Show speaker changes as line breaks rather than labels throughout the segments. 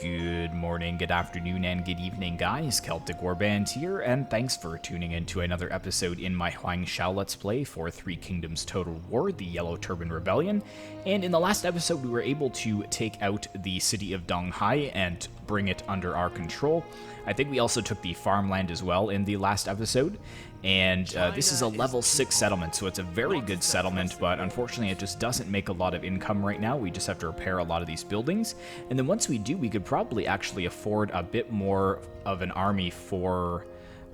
Good morning, good afternoon, and good evening, guys. Celtic Warband here, and thanks for tuning in to another episode in my Huang Shao Let's Play for Three Kingdoms Total War, the Yellow Turban Rebellion. And in the last episode, we were able to take out the city of Donghai and bring it under our control. I think we also took the farmland as well in the last episode. And this is a level 6 settlement, so it's a very good settlement, but unfortunately it just doesn't make a lot of income right now. We just have to repair a lot of these buildings. And then once we do, we could probably actually afford a bit more of an army for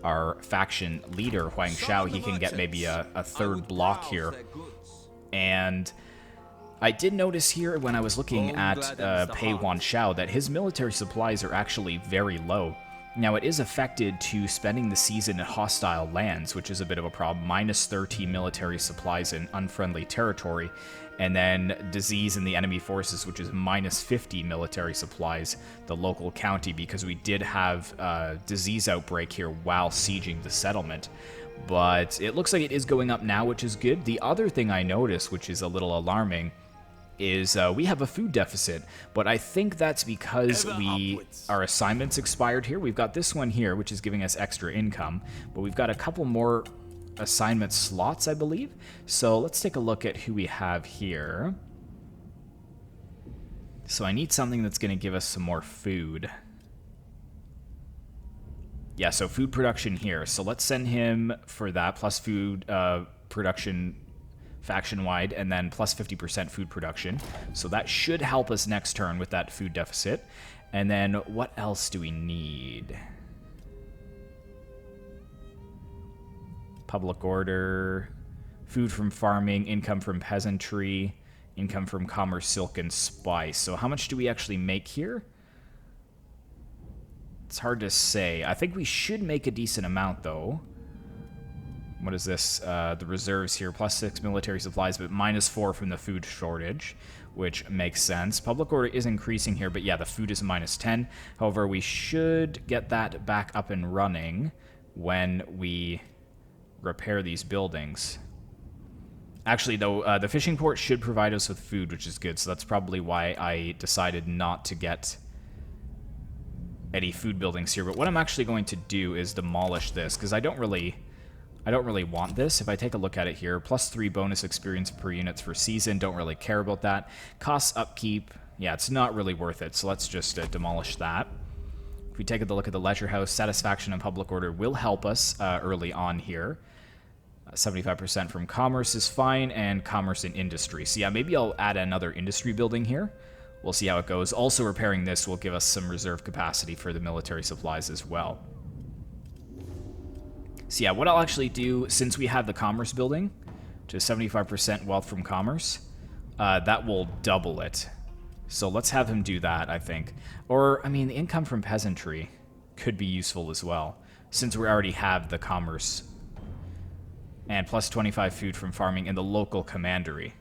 our faction leader, Huang Shao. He can get maybe a third block here. And I did notice here when I was looking at Huang Shao that his military supplies are actually very low. Now, it is affected to spending the season in hostile lands, which is a bit of a problem. Minus 30 military supplies in unfriendly territory, and then disease in the enemy forces, which is minus 50 military supplies, the local county, because we did have a disease outbreak here while sieging the settlement. But it looks like it is going up now, which is good. The other thing I noticed, which is a little alarming, is we have a food deficit, but I think that's because our assignments expired here. We've got this one here, which is giving us extra income, but we've got a couple more assignment slots, I believe. So let's take a look at who we have here. So I need something that's going to give us some more food. Yeah, so food production here. So let's send him for that, plus food production faction-wide, and then plus 50% food production. So that should help us next turn with that food deficit. And then what else do we need? Public order, food from farming, income from peasantry, income from commerce, silk, and spice. So how much do we actually make here? It's hard to say. I think we should make a decent amount, though. What is this? The reserves here, plus 6 military supplies, but minus 4 from the food shortage, which makes sense. Public order is increasing here, but yeah, the food is minus 10. However, we should get that back up and running when we repair these buildings. Actually, though, the fishing port should provide us with food, which is good, so that's probably why I decided not to get any food buildings here. But what I'm actually going to do is demolish this, because I don't really want this. If I take a look at it here, plus 3 bonus experience per units for season, don't really care about that. Costs upkeep, yeah, it's not really worth it, so let's just demolish that. If we take a look at the leisure house, satisfaction and public order will help us early on here. 75% from commerce is fine, and commerce and industry. So yeah, maybe I'll add another industry building here. We'll see how it goes. Also repairing this will give us some reserve capacity for the military supplies as well. So yeah, what I'll actually do, since we have the commerce building, to 75% wealth from commerce, that will double it. So let's have him do that, I think. Or, I mean, the income from peasantry could be useful as well, since we already have the commerce. And plus 25 food from farming in the local commandery.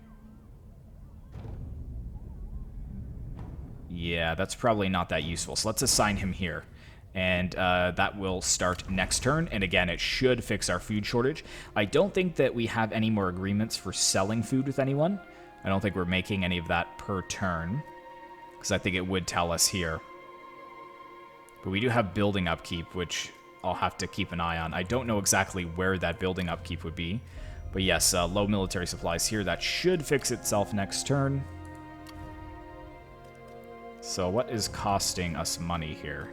Yeah, that's probably not that useful, so let's assign him here. And that will start next turn, and again, it should fix our food shortage. I don't think that we have any more agreements for selling food with anyone. I don't think we're making any of that per turn, because I think it would tell us here. But we do have building upkeep, which I'll have to keep an eye on. I don't know exactly where that building upkeep would be, but yes, low military supplies here. That should fix itself next turn. So what is costing us money here?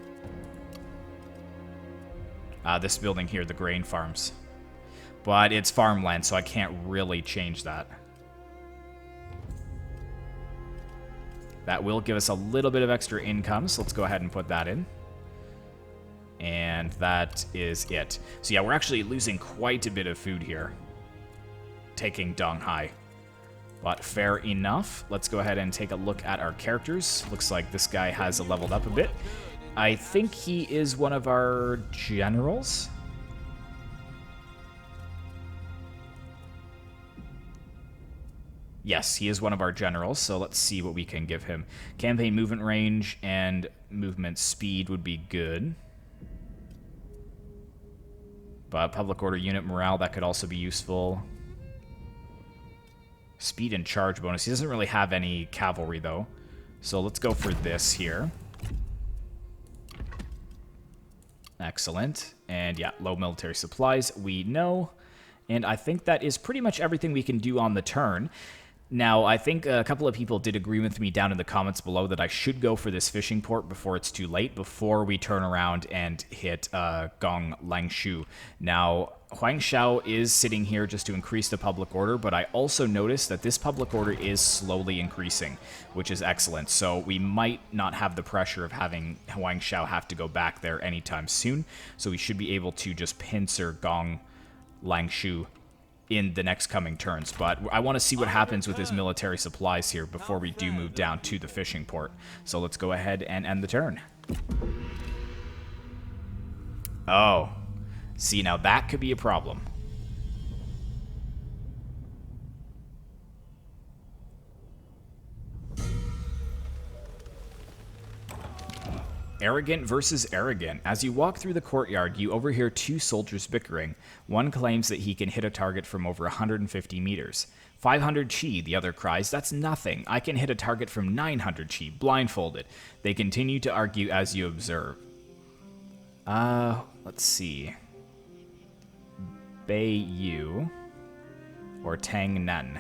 This building here, the grain farms. But it's farmland, so I can't really change that. That will give us a little bit of extra income, so let's go ahead and put that in. And that is it. So yeah, we're actually losing quite a bit of food here, taking Donghai. But fair enough. Let's go ahead and take a look at our characters. Looks like this guy has leveled up a bit. I think he is one of our generals. Yes, he is one of our generals, so let's see what we can give him. Campaign movement range and movement speed would be good. But public order unit morale, that could also be useful. Speed and charge bonus. He doesn't really have any cavalry, though. So let's go for this here. Excellent. And yeah, low military supplies, we know. And I think that is pretty much everything we can do on the turn. Now, I think a couple of people did agree with me down in the comments below that I should go for this fishing port before it's too late, before we turn around and hit Gong Lanshu. Now, Huang Shao is sitting here just to increase the public order, but I also noticed that this public order is slowly increasing, which is excellent. So we might not have the pressure of having Huang Shao have to go back there anytime soon. So we should be able to just pincer Gong Lanshu in the next coming turns, but I want to see what happens with his military supplies here before we do move down to the fishing port. So let's go ahead and end the turn. Oh, see, now that could be a problem. Arrogant versus arrogant. As you walk through the courtyard, you overhear two soldiers bickering. One claims that he can hit a target from over 150 meters. 500 chi, the other cries, that's nothing. I can hit a target from 900 chi, blindfolded. They continue to argue as you observe. Let's see. Bei Yu or Tang Nan.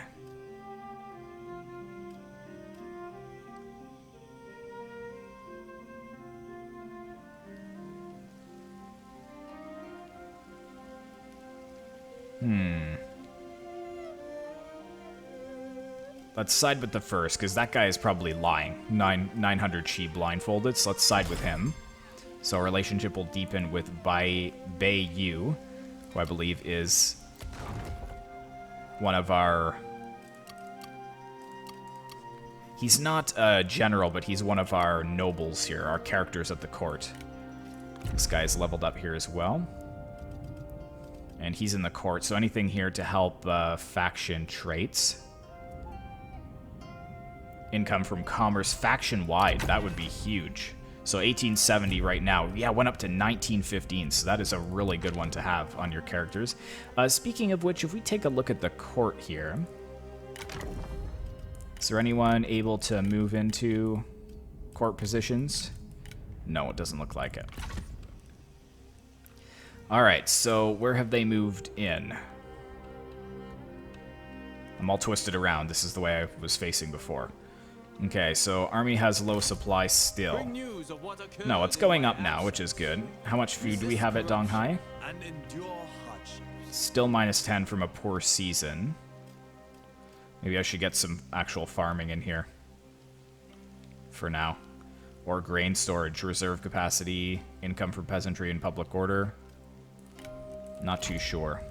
Let's side with the first, because that guy is probably lying. 900 chi blindfolded, so let's side with him. So our relationship will deepen with Bei Yu, who I believe is one of our... He's not a general, but he's one of our nobles here, our characters at the court. This guy's leveled up here as well. And he's in the court, so anything here to help faction traits. Income from commerce faction-wide, that would be huge. So 1870 right now, yeah, went up to 1915, so that is a really good one to have on your characters. Speaking of which, if we take a look at the court here, is there anyone able to move into court positions? No, it doesn't look like it. Alright, so where have they moved in? I'm all twisted around. This is the way I was facing before. Okay, so army has low supply still. No, it's going up now, which is good. How much food do we have at Donghai? Still minus 10 from a poor season. Maybe I should get some actual farming in here. For now. Or grain storage, reserve capacity, income from peasantry and public order. Not too sure.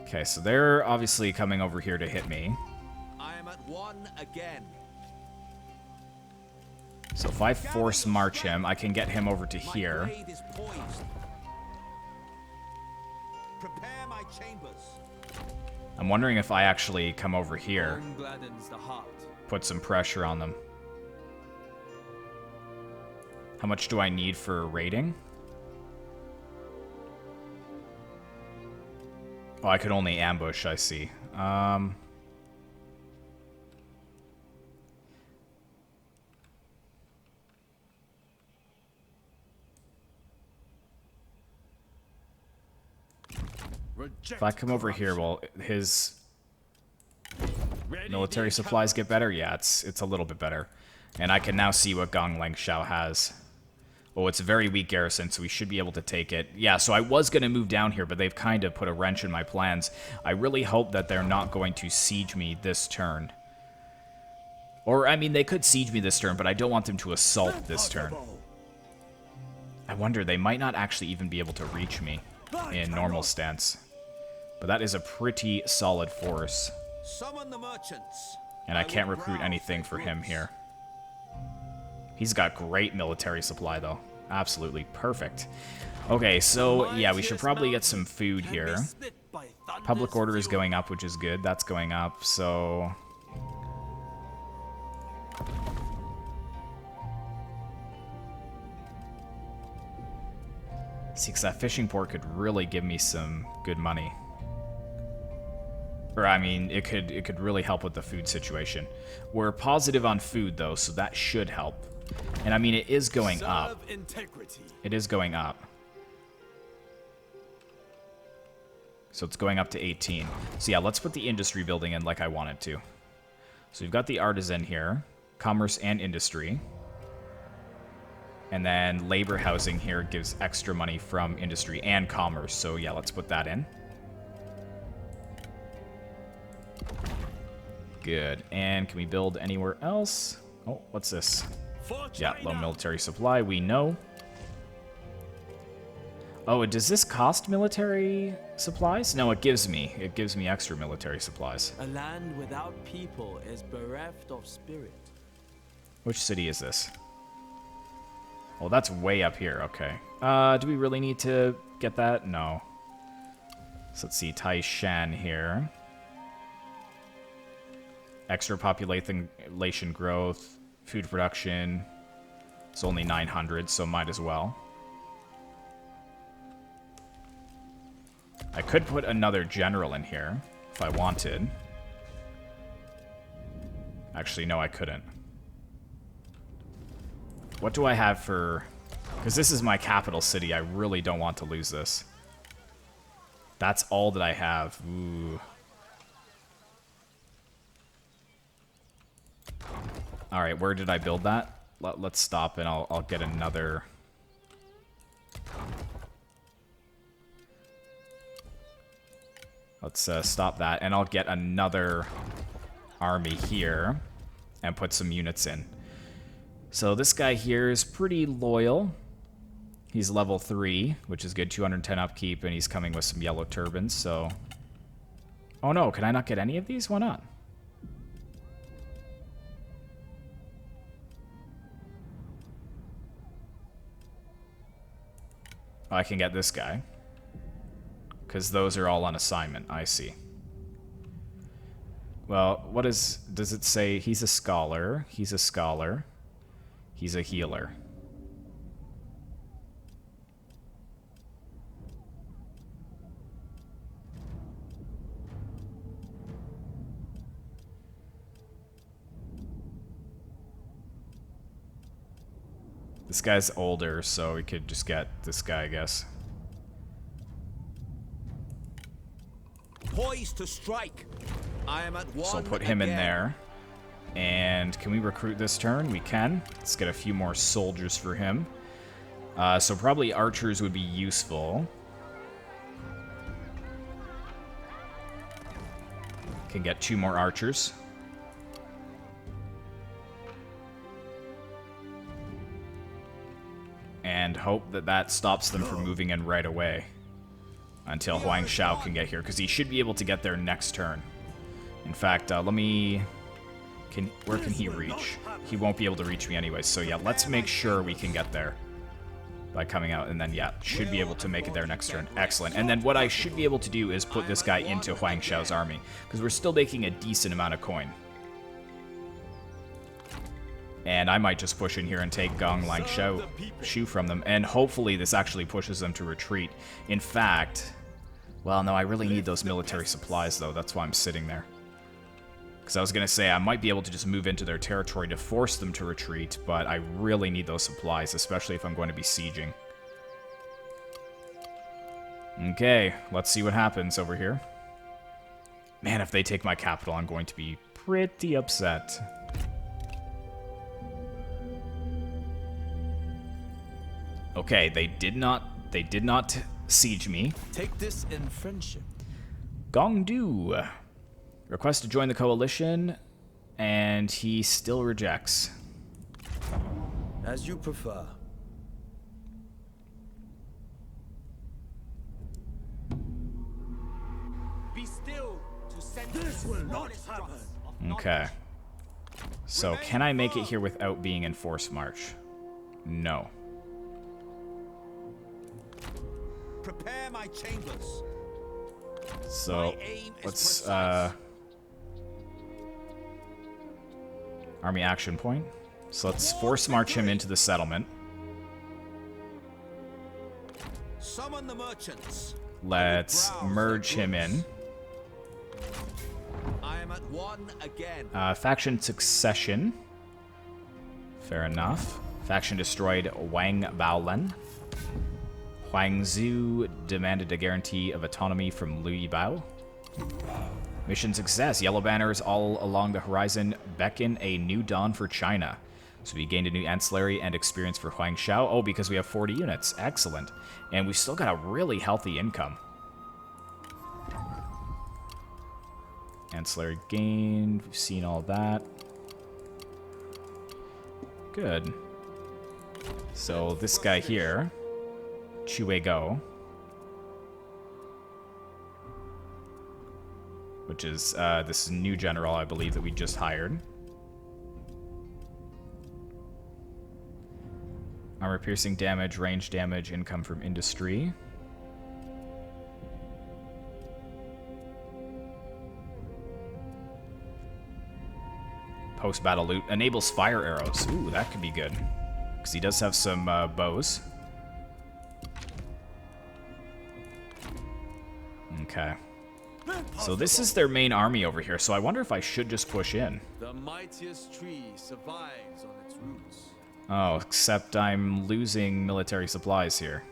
Okay, so they're obviously coming over here to hit me.
I am at one again.
So if I force march him, I can get him over to here.
Prepare my chambers.
I'm wondering if I actually come over here, put some pressure on them. How much do I need for raiding? Oh, I could only ambush, I see. If I come over here, well, his military supplies get better? Yeah, it's a little bit better. And I can now see what Gong Lanshu has. Oh, it's a very weak garrison, so we should be able to take it. Yeah, so I was going to move down here, but they've kind of put a wrench in my plans. I really hope that they're not going to siege me this turn. Or, I mean, they could siege me this turn, but I don't want them to assault this turn. I wonder, they might not actually even be able to reach me in normal stance. But that is a pretty solid force.
Summon the merchants.
And I can't recruit anything for him here. He's got great military supply, though. Absolutely perfect. Okay, so, yeah, we should probably get some food here. Public order is going up, which is good. That's going up, so... See, because that fishing port could really give me some good money. Or, I mean, it could really help with the food situation. We're positive on food, though, so that should help. And I mean, it is going up.
Serve integrity.
It is going up. So it's going up to 18. So yeah, let's put the industry building in like I wanted to. So we've got the artisan here, commerce and industry. And then labor housing here gives extra money from industry and commerce. So yeah, let's put that in. Good. And can we build anywhere else? Oh, what's this? Yeah, low military supply, we know. Oh, does this cost military supplies? No, it gives me extra military supplies.
A land without people is bereft of spirit.
Which city is this? Oh, that's way up here. Okay. Do we really need to get that? No. So let's see. Taishan here. Extra population growth. Food production. It's only 900, so might as well. I could put another general in here if I wanted. Actually, no, I couldn't. What do I have for... Because this is my capital city. I really don't want to lose this. That's all that I have. Ooh. Alright, where did I build that? Let's stop and I'll get another... Let's stop that, and I'll get another army here and put some units in. So this guy here is pretty loyal. He's level 3, which is good, 210 upkeep, and he's coming with some yellow turbans, so... Oh no, can I not get any of these? Why not? Oh, I can get this guy. Because those are all on assignment, I see. Well, what is... Does it say he's a scholar, he's a scholar, he's a healer? This guy's older, so we could just get this guy, I guess.
Poised to strike. I am at one.
So I'll put him in there. And can we recruit this turn? We can. Let's get a few more soldiers for him. So probably archers would be useful. Can get 2 more archers. And hope that that stops them from moving in right away. Until Huang Shao can get here, because he should be able to get there next turn. In fact, let me... Where can he reach? He won't be able to reach me anyway, so yeah, let's make sure we can get there. By coming out, and then, yeah, should be able to make it there next turn. Excellent. And then what I should be able to do is put this guy into Huang Shao's army, because we're still making a decent amount of coin. And I might just push in here and take Gong Lanshu from them, and hopefully this actually pushes them to retreat. In fact... Well, no, I really need those military supplies, though. That's why I'm sitting there. Because I was going to say, I might be able to just move into their territory to force them to retreat, but I really need those supplies, especially if I'm going to be sieging. Okay, let's see what happens over here. Man, if they take my capital, I'm going to be pretty upset. Okay, they did not siege me.
Take this in friendship.
Gongdu. Request to join the coalition, and he still rejects.
As you prefer.
Be still to send this will not happen.
Okay. So, can I make it here without being in forced march? No.
Prepare my chambers.
So, let's, army action point. So let's force march him into the settlement.
Summon the merchants.
Let's merge him in.
I am at one again.
Faction succession. Fair enough. Faction destroyed Wang Baolen. Huangzhou demanded a guarantee of autonomy from Liu Bei. Mission success. Yellow banners all along the horizon beckon a new dawn for China. So we gained a new ancillary and experience for Huang Shao. Oh, because we have 40 units. Excellent. And we've still got a really healthy income. Ancillary gained. We've seen all that. Good. So this guy here, Chue Go, which is this new general, I believe, that we just hired. Armor piercing damage, range damage, income from industry. Post-battle loot. Enables fire arrows. Ooh, that could be good. Because he does have some bows. Okay. So this is their main army over here, so I wonder if I should just push in.
The mightiest tree survives on its roots.
Oh, except I'm losing military supplies here.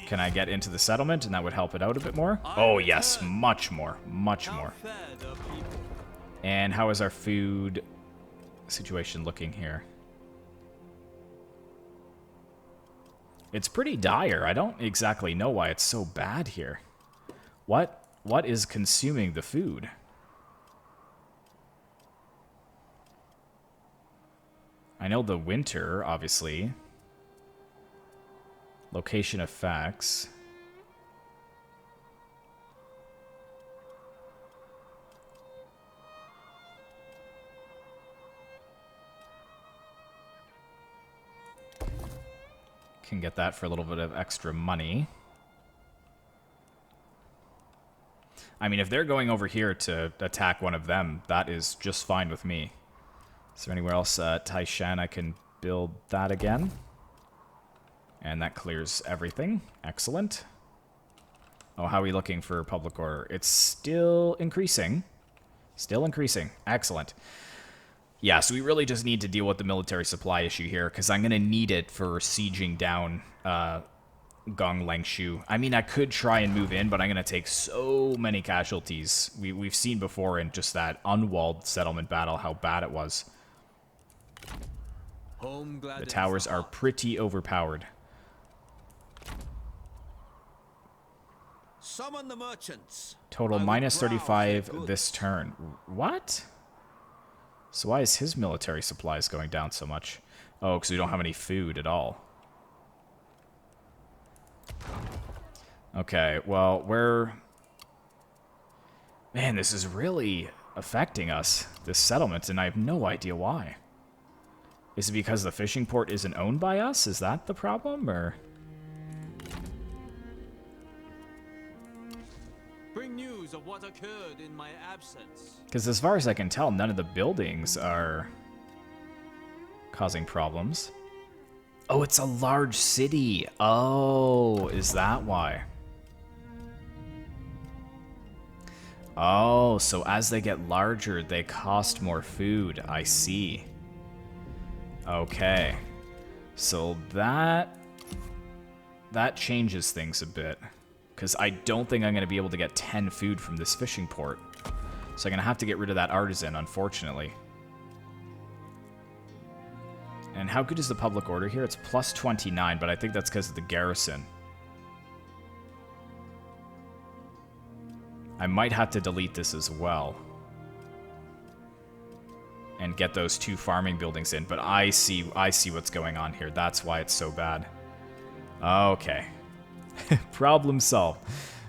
Can I get into the settlement and that would help it out a bit more? Oh yes, much more, much more. And how is our food situation looking here? It's pretty dire. I don't exactly know why it's so bad here. What is consuming the food? I know the winter, obviously. Location effects. Can get that for a little bit of extra money. I mean, if they're going over here to attack one of them, that is just fine with me. Is there anywhere else? Taishan, I can build that again. And that clears everything. Excellent. Oh, how are we looking for public order? It's still increasing. Still increasing. Excellent. Yeah, so we really just need to deal with the military supply issue here, because I'm going to need it for sieging down Gong Lanshu. I mean, I could try and move in, but I'm going to take so many casualties. We've seen before in just that unwalled settlement battle how bad it was. The towers are pretty overpowered.
Summon the merchants.
Total minus 35 this turn. What? So why is his military supplies going down so much? Oh, because we don't have any food at all. Okay, well, we're... Man, this is really affecting us, this settlement, and I have no idea why. Is it because the fishing port isn't owned by us? Is that the problem, or...?
Bring news of what occurred in my absence.
Because as far as I can tell, none of the buildings are causing problems. Oh, it's a large city. Oh, is that why? Oh, so as they get larger, they cost more food. I see. Okay. So that changes things a bit. Because I don't think I'm going to be able to get 10 food from this fishing port. So I'm going to have to get rid of that artisan, unfortunately. And how good is the public order here? It's plus 29, but I think that's because of the garrison. I might have to delete this as well. And get those 2 farming buildings in, but I see what's going on here. That's why it's so bad. Okay. Problem solved.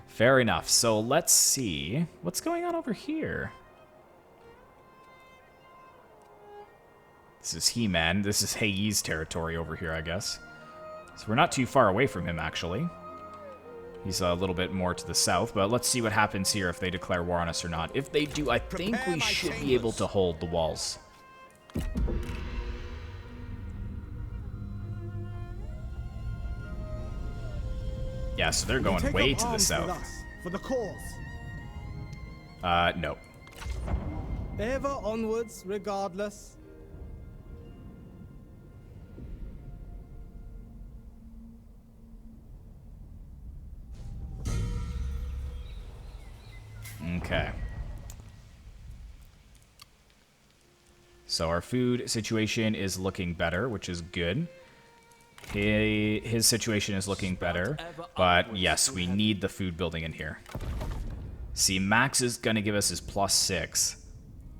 Fair enough. So let's see what's going on over here. This is He-Man. This is Hei's territory over here, I guess. So we're not too far away from him, actually. He's a little bit more to the south, but let's see what happens here if they declare war on us or not. If they do, I think we should be able to hold the walls. Yeah, so they're going way to the south.
For the cause.
No.
Ever onwards, regardless.
Okay. So our food situation is looking better, which is good. His situation is looking better, but yes, we need the food building in here. See, Max is going to give us his +6.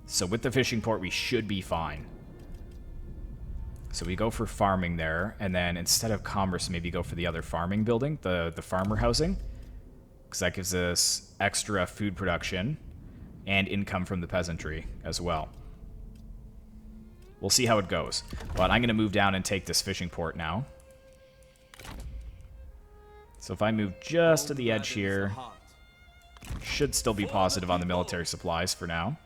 So with the fishing port, we should be fine. So we go for farming there, and then instead of commerce, maybe go for the other farming building, the farmer housing. Because that gives us extra food production and income from the peasantry as well. We'll see how it goes. But I'm going to move down and take this fishing port now. So if I move just to the edge here, should still be positive on the military supplies for now.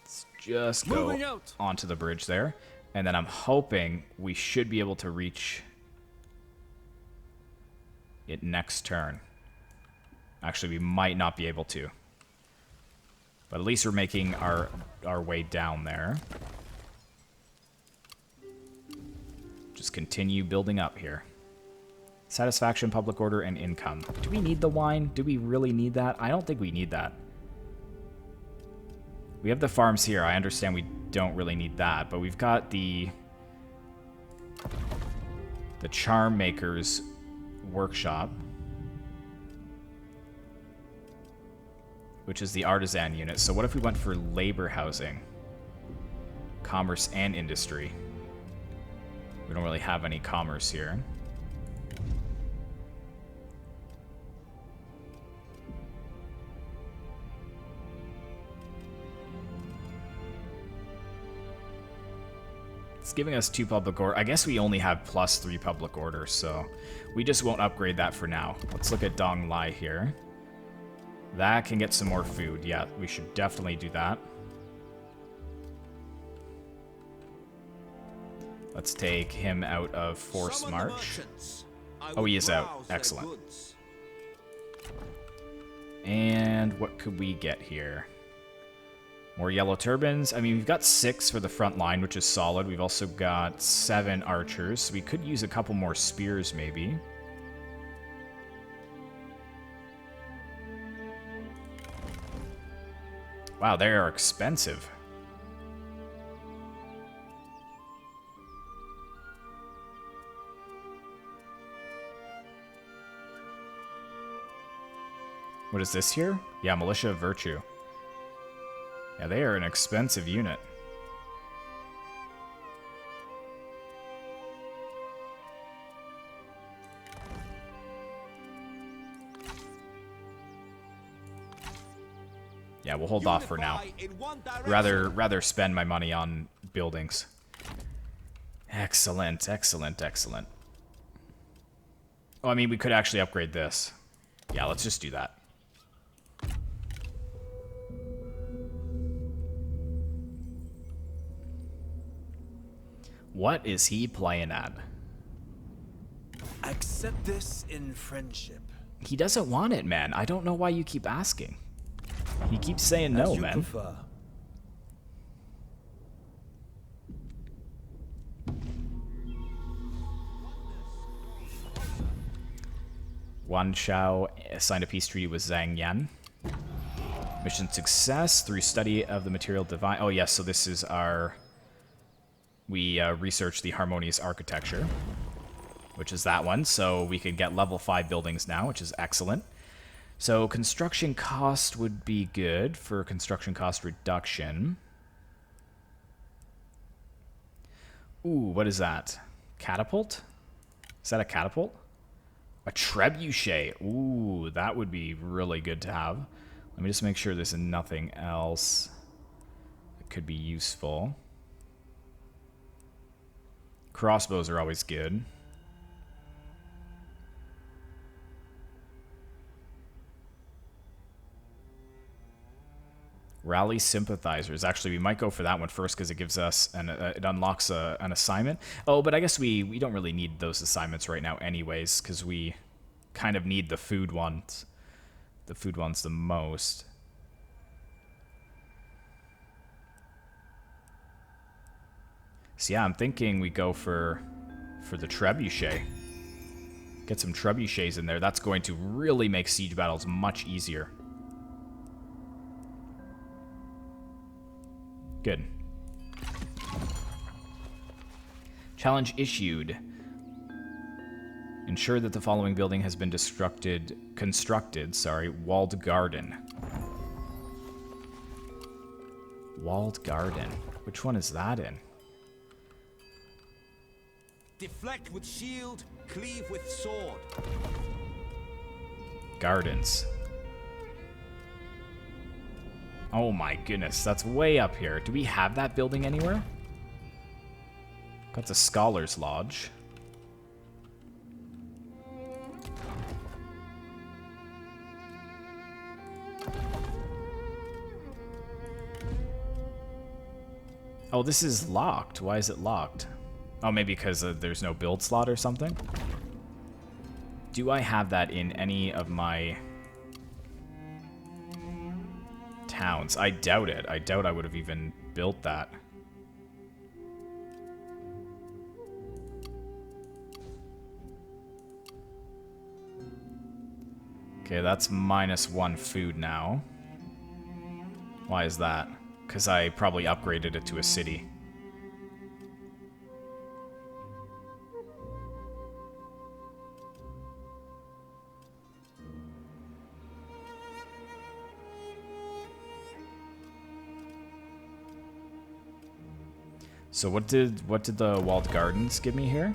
Let's just go onto the bridge there. And then I'm hoping we should be able to reach it next turn. Actually, we might not be able to. But at least we're making our way down there. Just continue building up here. Satisfaction, public order, and income. Do we need the wine? Do we really need that? I don't think we need that. We have the farms here. I understand we don't really need that, but we've got the charm maker's workshop, which is the artisan unit. So what if we went for labor housing, commerce, and industry? We don't really have any commerce here. It's giving us 2 public order. I guess we only have +3 public order, so we just won't upgrade that for now. Let's look at Dong Lai here. That can get some more food. Yeah, we should definitely do that. Let's take him out of forced march. Oh, he is out. Excellent. And what could we get here? More yellow turbans. I mean, we've got 6 for the front line, which is solid. We've also got 7 archers. So we could use a couple more spears, maybe. Wow, they are expensive. What is this here? Yeah, Militia of Virtue. Yeah, they are an expensive unit. Yeah, we'll hold off for now. Rather spend my money on buildings. Excellent, excellent, excellent. Oh, I mean, we could actually upgrade this. Yeah, let's just do that. What is he playing at?
Accept this in friendship.
He doesn't want it, man. I don't know why you keep asking. He keeps saying no, man.
Prefer.
Huang Shao signed a peace treaty with Zhang Yan. Mission success through study of the material divine. Oh, yes, so this is our... We researched the harmonious architecture, which is that one. So we can get level 5 buildings now, which is excellent. So construction cost would be good for construction cost reduction. Ooh, what is that? Catapult? Is that a catapult? A trebuchet. Ooh, that would be really good to have. Let me just make sure there's nothing else that could be useful. Crossbows are always good. Rally sympathizers. Actually, we might go for that one first because it gives us it unlocks an assignment. Oh, but I guess we don't really need those assignments right now, anyways, because we kind of need the food ones. The food ones the most. So yeah, I'm thinking we go for the trebuchet. Get some trebuchets in there. That's going to really make siege battles much easier. Good. Challenge issued. Ensure that the following building has been constructed, walled garden. Walled garden. Which one is that in?
Deflect with shield, cleave with sword.
Gardens. Oh my goodness, that's way up here. Do we have that building anywhere? Got the Scholar's Lodge. Oh, this is locked. Why is it locked? Oh, maybe because there's no build slot or something? Do I have that in any of my towns? I doubt it. I doubt I would have even built that. Okay, that's -1 food now. Why is that? Because I probably upgraded it to a city. So what did the walled gardens give me here?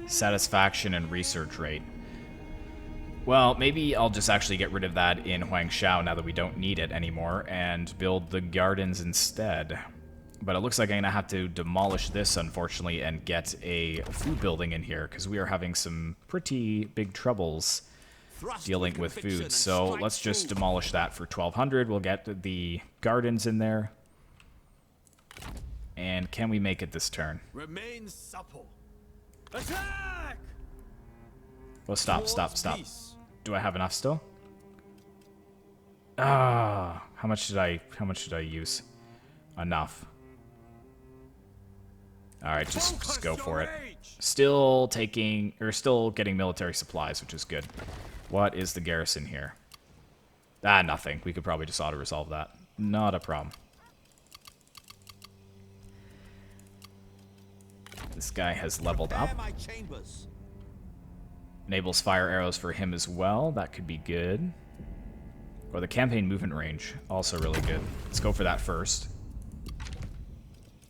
Satisfaction and research rate. Well, maybe I'll just actually get rid of that in Huang Shao now that we don't need it anymore and build the gardens instead. But it looks like I'm going to have to demolish this, unfortunately, and get a food building in here because we are having some pretty big troubles dealing with food. So let's just demolish that for 1,200. We'll get the gardens in there. And can we make it this turn?
Remain supple. Attack!
Well, stop. Do I have enough still? Ah, how much did I use? Enough. All right, just go for it. Still getting military supplies, which is good. What is the garrison here? Ah, nothing. We could probably just auto-resolve that. Not a problem. This guy has leveled up. Enables fire arrows for him as well. That could be good. Or the campaign movement range. Also really good. Let's go for that first.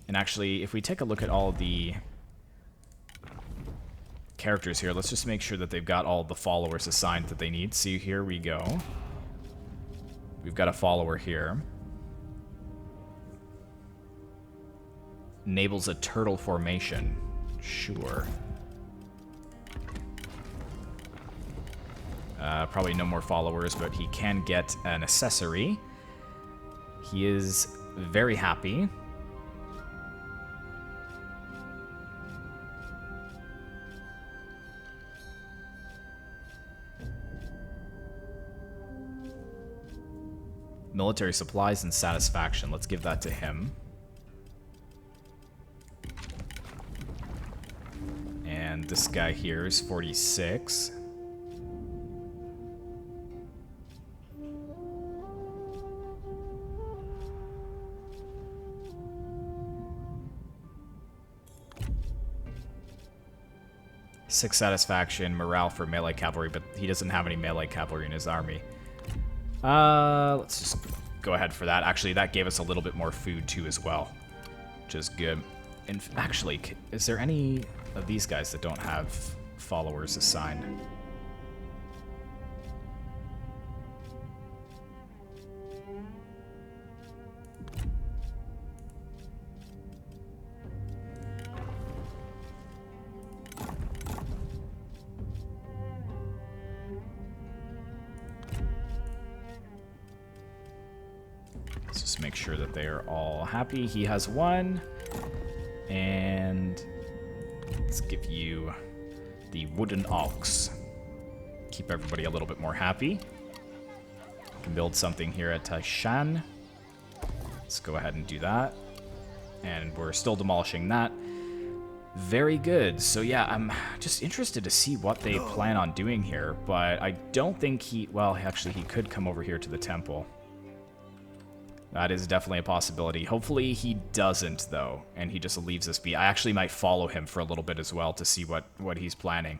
And actually, if we take a look at all the characters here, let's just make sure that they've got all the followers assigned that they need. See, here we go. We've got a follower here. Enables a turtle formation. Sure. Probably no more followers, but he can get an accessory. He is very happy. Military supplies and satisfaction. Let's give that to him. And this guy here is 46. Six satisfaction, morale for melee cavalry, but he doesn't have any melee cavalry in his army. Let's just go ahead for that. Actually, that gave us a little bit more food too as well, which is good. And actually, is there any of these guys that don't have followers assigned? Let's just make sure that they are all happy. He has one. And let's give you the wooden ox. Keep everybody a little bit more happy. We can build something here at Taishan. Let's go ahead and do that. And we're still demolishing that. Very good. So yeah, I'm just interested to see what they plan on doing here, but I don't think he... Well, actually, he could come over here to the temple. That is definitely a possibility. Hopefully he doesn't, though, and he just leaves us be. I actually might follow him for a little bit as well to see what he's planning.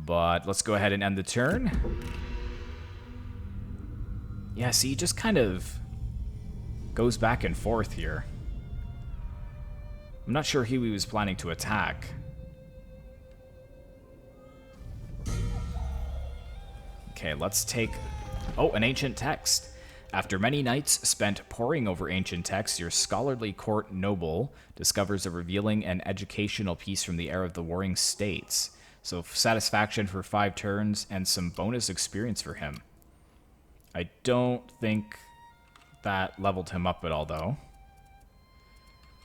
But let's go ahead and end the turn. Yeah, see, he just kind of goes back and forth here. I'm not sure who he was planning to attack. Okay, let's take... Oh, an ancient text. After many nights spent poring over ancient texts, your scholarly court noble discovers a revealing and educational piece from the era of the Warring States. So satisfaction for 5 turns and some bonus experience for him. I don't think that leveled him up at all, though.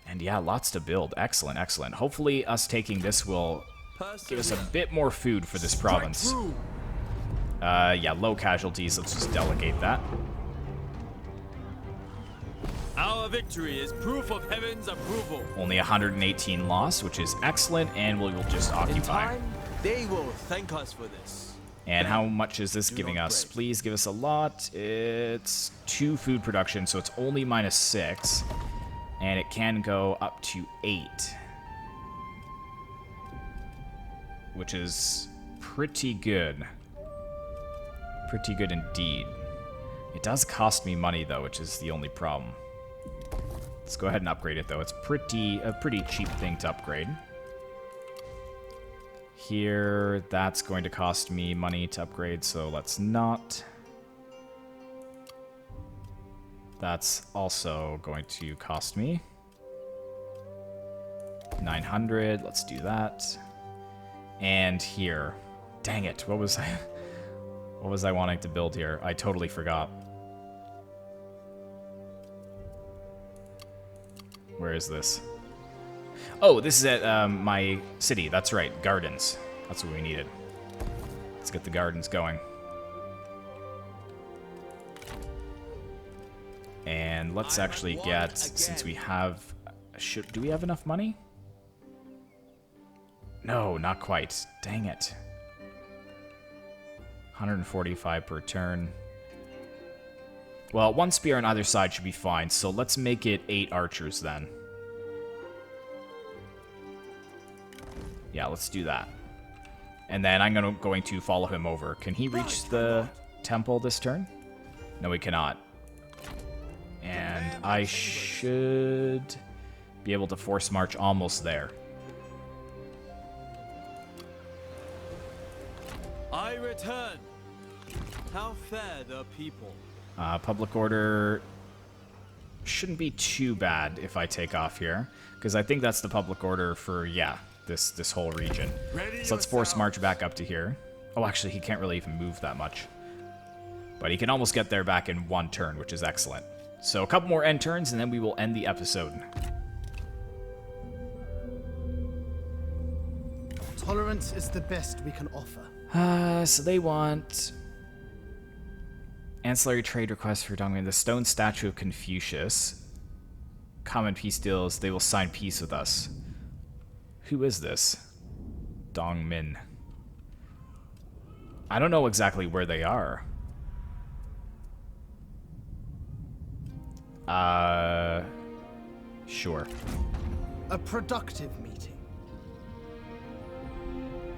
And yeah, lots to build. Excellent, excellent. Hopefully us taking this will give us a bit more food for this province. Yeah, low casualties. Let's just delegate that.
Our victory is proof of heaven's approval.
Only 118 loss, which is excellent, and we will just occupy.
In time, they will thank us for this.
And how much is this giving us? Please give us a lot. It's 2 food production, so it's only -6. And it can go up to 8. Which is pretty good. Pretty good indeed. It does cost me money, though, which is the only problem. Let's go ahead and upgrade it, though. It's a pretty cheap thing to upgrade. Here, that's going to cost me money to upgrade, so let's not. That's also going to cost me 900. Let's do that. And here. Dang it. What was I wanting to build here? I totally forgot. Where is this? Oh, this is at my city. That's right. Gardens. That's what we needed. Let's get the gardens going. And let's actually get, since we have... do we have enough money? No, not quite. Dang it. 145 per turn. Well, 1 spear on either side should be fine, so let's make it 8 archers then. Yeah, let's do that. And then I'm going to follow him over. Can he reach the temple this turn? No, he cannot. And I should be able to force march almost there.
I return. How fare the people?
Public order shouldn't be too bad if I take off here, because I think that's the public order for, yeah, this whole region. So let's force march back up to here. Oh, actually, he can't really even move that much. But he can almost get there back in 1 turn, which is excellent. So a couple more end turns, and then we will end the episode.
Tolerance is the best we can offer.
So they want... Ancillary trade requests for Dongmin. The stone statue of Confucius. Common peace deals. They will sign peace with us. Who is this? Dongmin. I don't know exactly where they are. Sure.
A productive meeting.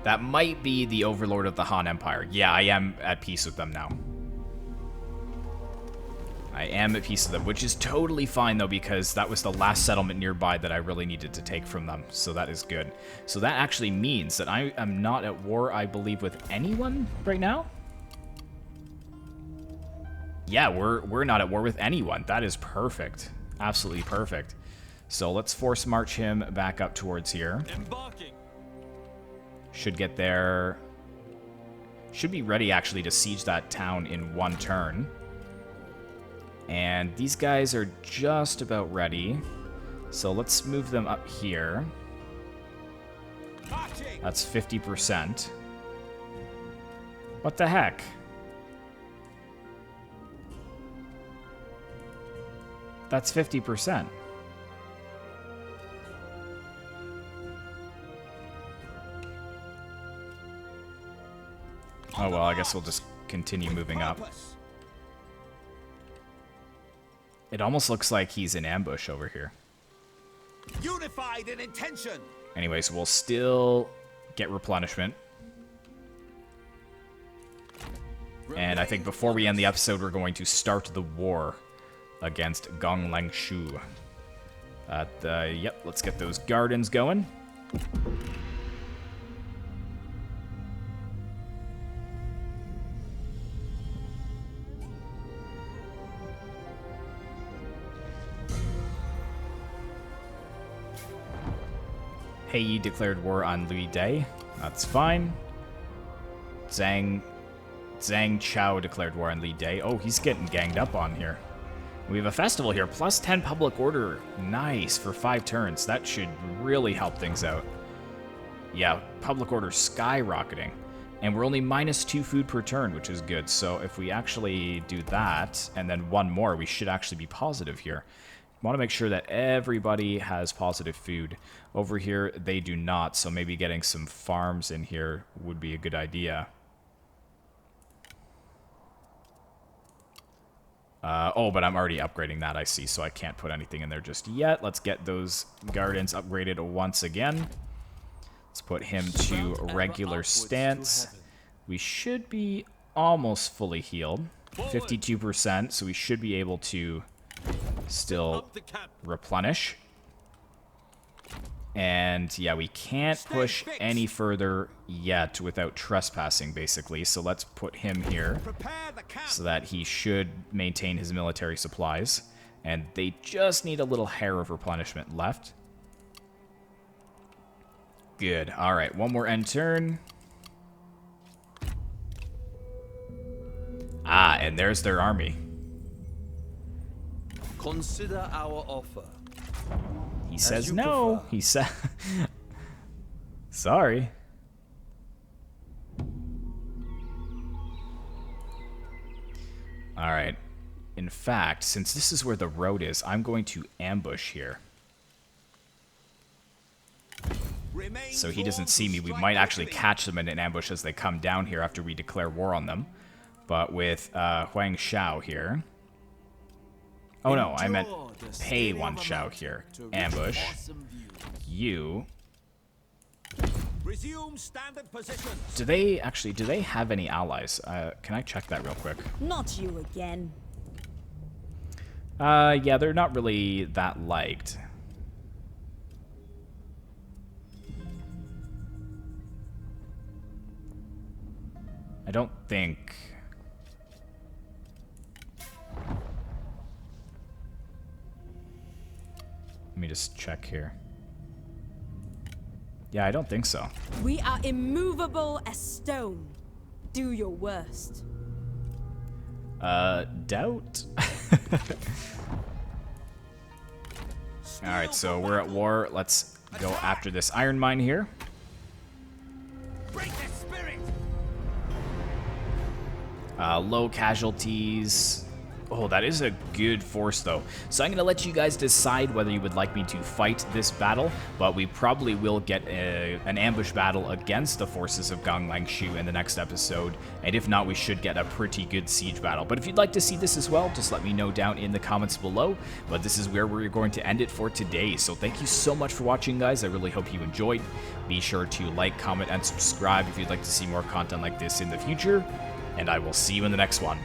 That might be the overlord of the Han Empire. Yeah, I am at peace with them now. I am at peace with them, which is totally fine, though, because that was the last settlement nearby that I really needed to take from them, so that is good. So that actually means that I am not at war, I believe, with anyone right now? Yeah, we're not at war with anyone. That is perfect. Absolutely perfect. So let's force march him back up towards here.
Embarking.
Should get there. Should be ready, actually, to siege that town in 1 turn. And these guys are just about ready. So let's move them up here. That's 50%. What the heck? That's 50%. guess we'll just continue moving up. It almost looks like he's in ambush over here.
Unified in intention.
Anyways, we'll still get replenishment. And I think before we end the episode, we're going to start the war against Gong Lanshu. Yep, let's get those gardens going. He declared war on Liu Bei. That's fine. Zhang Chao declared war on Liu Bei. Oh, he's getting ganged up on here. We have a festival here. Plus 10 public order. Nice, for 5 turns. That should really help things out. Yeah, public order skyrocketing. And we're only -2 food per turn, which is good. So if we actually do that, and then 1 more, we should actually be positive here. Want to make sure that everybody has positive food. Over here, they do not, so maybe getting some farms in here would be a good idea. Oh, but I'm already upgrading that, I see, so I can't put anything in there just yet. Let's get those gardens upgraded once again. Let's put him to regular stance. We should be almost fully healed. 52%, so we should be able to still replenish. And yeah, we can't push any further yet without trespassing, basically. So let's put him here so that he should maintain his military supplies. And they just need a little hair of replenishment left. Good. All right, 1 more end turn. Ah, and there's their army.
Consider our offer.
He says no. He said... Sorry. Alright. In fact, since this is where the road is, I'm going to ambush here. So he doesn't see me. We might actually catch them in an ambush as they come down here after we declare war on them. But with Huang Shao here... Oh no, I meant pay Huang Shao here. Ambush. You.
Resume standard positions.
Do they have any allies? Can I check that real quick?
Not you again.
Yeah, they're not really that liked. I don't think... Let me just check here. Yeah, I don't think so.
We are immovable as stone. Do your worst.
Doubt? Alright, so we're at war. Let's go after this iron mine here.
Break their spirit.
Low casualties. Oh, that is a good force, though. So I'm going to let you guys decide whether you would like me to fight this battle, but we probably will get an ambush battle against the forces of Gong Lanshu in the next episode, and if not, we should get a pretty good siege battle. But if you'd like to see this as well, just let me know down in the comments below. But this is where we're going to end it for today, so thank you so much for watching, guys. I really hope you enjoyed. Be sure to like, comment, and subscribe if you'd like to see more content like this in the future, and I will see you in the next one.